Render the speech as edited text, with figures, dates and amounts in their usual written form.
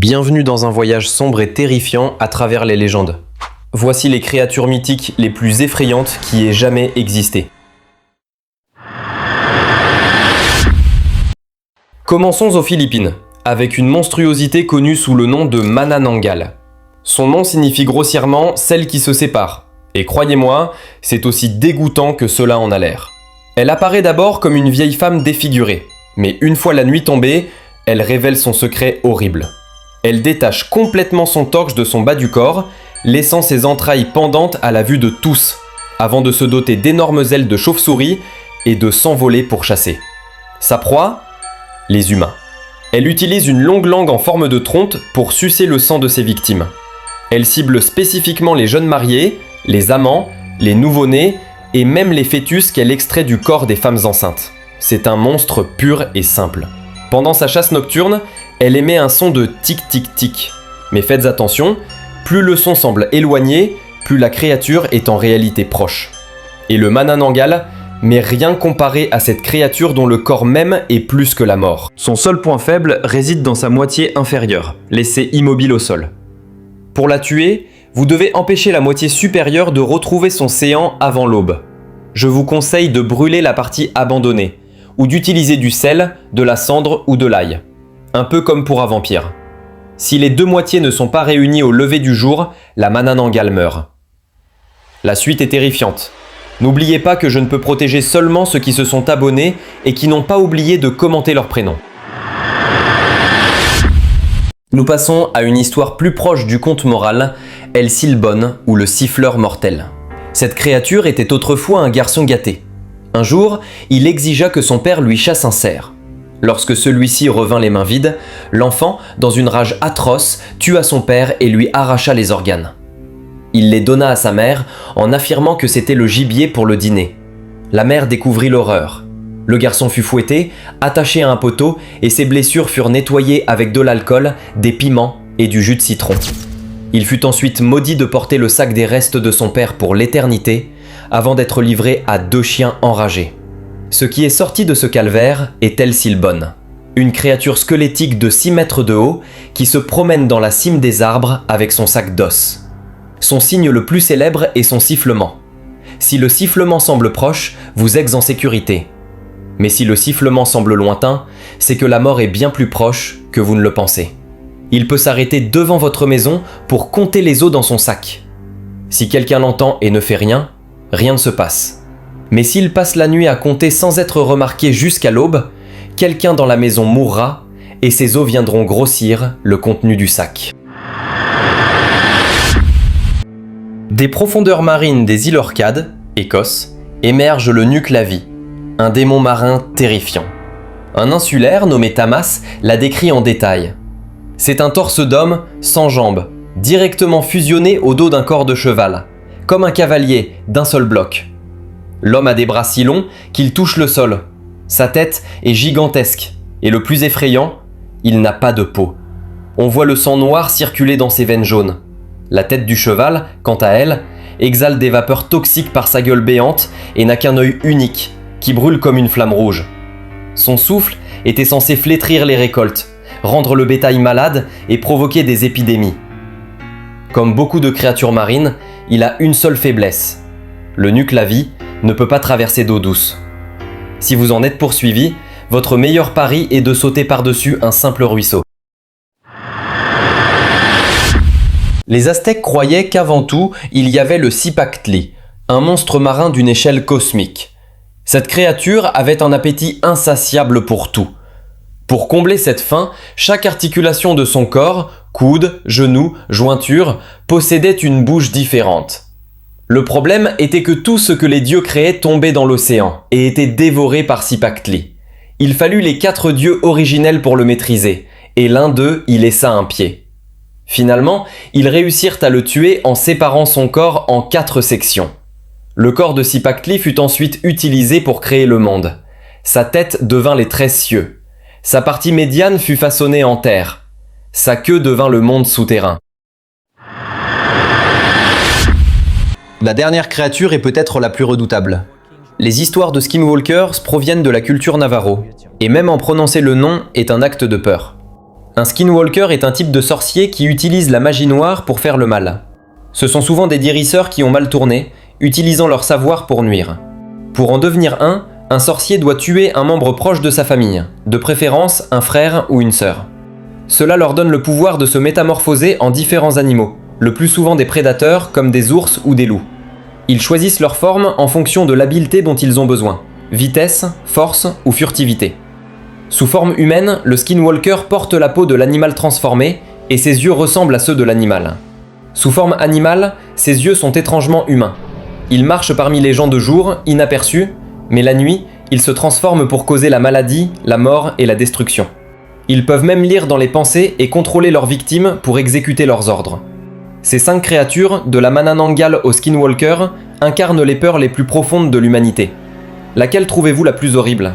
Bienvenue dans un voyage sombre et terrifiant à travers les légendes. Voici les créatures mythiques les plus effrayantes qui aient jamais existé. Commençons aux Philippines, avec une monstruosité connue sous le nom de Manananggal. Son nom signifie grossièrement « celle qui se sépare », et croyez-moi, c'est aussi dégoûtant que cela en a l'air. Elle apparaît d'abord comme une vieille femme défigurée, mais une fois la nuit tombée, elle révèle son secret horrible. Elle détache complètement son torche de son bas du corps, laissant ses entrailles pendantes à la vue de tous, avant de se doter d'énormes ailes de chauve-souris et de s'envoler pour chasser. Sa proie ? Les humains. Elle utilise une longue langue en forme de trompe pour sucer le sang de ses victimes. Elle cible spécifiquement les jeunes mariés, les amants, les nouveau-nés et même les fœtus qu'elle extrait du corps des femmes enceintes. C'est un monstre pur et simple. Pendant sa chasse nocturne, elle émet un son de tic-tic-tic. Mais faites attention, plus le son semble éloigné, plus la créature est en réalité proche. Et le Manananggal, mais rien comparé à cette créature dont le corps même est plus que la mort. Son seul point faible réside dans sa moitié inférieure, laissée immobile au sol. Pour la tuer, vous devez empêcher la moitié supérieure de retrouver son séant avant l'aube. Je vous conseille de brûler la partie abandonnée, ou d'utiliser du sel, de la cendre ou de l'ail. Un peu comme pour un vampire. Si les deux moitiés ne sont pas réunies au lever du jour, la Manananggal meurt. La suite est terrifiante. N'oubliez pas que je ne peux protéger seulement ceux qui se sont abonnés et qui n'ont pas oublié de commenter leur prénom. Nous passons à une histoire plus proche du conte moral, El Silbón ou le siffleur mortel. Cette créature était autrefois un garçon gâté. Un jour, il exigea que son père lui chasse un cerf. Lorsque celui-ci revint les mains vides, l'enfant, dans une rage atroce, tua son père et lui arracha les organes. Il les donna à sa mère en affirmant que c'était le gibier pour le dîner. La mère découvrit l'horreur. Le garçon fut fouetté, attaché à un poteau et ses blessures furent nettoyées avec de l'alcool, des piments et du jus de citron. Il fut ensuite maudit de porter le sac des restes de son père pour l'éternité, avant d'être livré à 2 chiens enragés. Ce qui est sorti de ce calvaire est El Silbón, une créature squelettique de 6 mètres de haut qui se promène dans la cime des arbres avec son sac d'os. Son signe le plus célèbre est son sifflement. Si le sifflement semble proche, vous êtes en sécurité. Mais si le sifflement semble lointain, c'est que la mort est bien plus proche que vous ne le pensez. Il peut s'arrêter devant votre maison pour compter les os dans son sac. Si quelqu'un l'entend et ne fait rien, rien ne se passe. Mais s'il passe la nuit à compter sans être remarqué jusqu'à l'aube, quelqu'un dans la maison mourra et ses os viendront grossir le contenu du sac. Des profondeurs marines des îles Orcades, Écosse, émerge le Nuclavi, un démon marin terrifiant. Un insulaire nommé Tamas l'a décrit en détail. C'est un torse d'homme sans jambes, directement fusionné au dos d'un corps de cheval, comme un cavalier d'un seul bloc. L'homme a des bras si longs qu'il touche le sol. Sa tête est gigantesque, et le plus effrayant, il n'a pas de peau. On voit le sang noir circuler dans ses veines jaunes. La tête du cheval, quant à elle, exhale des vapeurs toxiques par sa gueule béante et n'a qu'un œil unique, qui brûle comme une flamme rouge. Son souffle était censé flétrir les récoltes, rendre le bétail malade et provoquer des épidémies. Comme beaucoup de créatures marines, il a une seule faiblesse. Le Nuclavi ne peut pas traverser d'eau douce. Si vous en êtes poursuivi, votre meilleur pari est de sauter par-dessus un simple ruisseau. Les Aztèques croyaient qu'avant tout, il y avait le Cipactli, un monstre marin d'une échelle cosmique. Cette créature avait un appétit insatiable pour tout. Pour combler cette faim, chaque articulation de son corps, coude, genou, jointure, possédait une bouche différente. Le problème était que tout ce que les dieux créaient tombait dans l'océan et était dévoré par Cipactli. Il fallut les 4 dieux originels pour le maîtriser, et l'un d'eux y laissa un pied. Finalement, ils réussirent à le tuer en séparant son corps en 4 sections. Le corps de Cipactli fut ensuite utilisé pour créer le monde. Sa tête devint les 13 cieux. Sa partie médiane fut façonnée en terre. Sa queue devint le monde souterrain. La dernière créature est peut-être la plus redoutable. Les histoires de skinwalkers proviennent de la culture navarro, et même en prononcer le nom est un acte de peur. Un skinwalker est un type de sorcier qui utilise la magie noire pour faire le mal. Ce sont souvent des guérisseurs qui ont mal tourné, utilisant leur savoir pour nuire. Pour en devenir un sorcier doit tuer un membre proche de sa famille, de préférence un frère ou une sœur. Cela leur donne le pouvoir de se métamorphoser en différents animaux, le plus souvent des prédateurs comme des ours ou des loups. Ils choisissent leur forme en fonction de l'habileté dont ils ont besoin, vitesse, force ou furtivité. Sous forme humaine, le skinwalker porte la peau de l'animal transformé et ses yeux ressemblent à ceux de l'animal. Sous forme animale, ses yeux sont étrangement humains. Il marche parmi les gens de jour, inaperçu, mais la nuit, il se transforme pour causer la maladie, la mort et la destruction. Ils peuvent même lire dans les pensées et contrôler leurs victimes pour exécuter leurs ordres. Ces 5 créatures, de la Manananggal au Skinwalker, incarnent les peurs les plus profondes de l'humanité. Laquelle trouvez-vous la plus horrible ?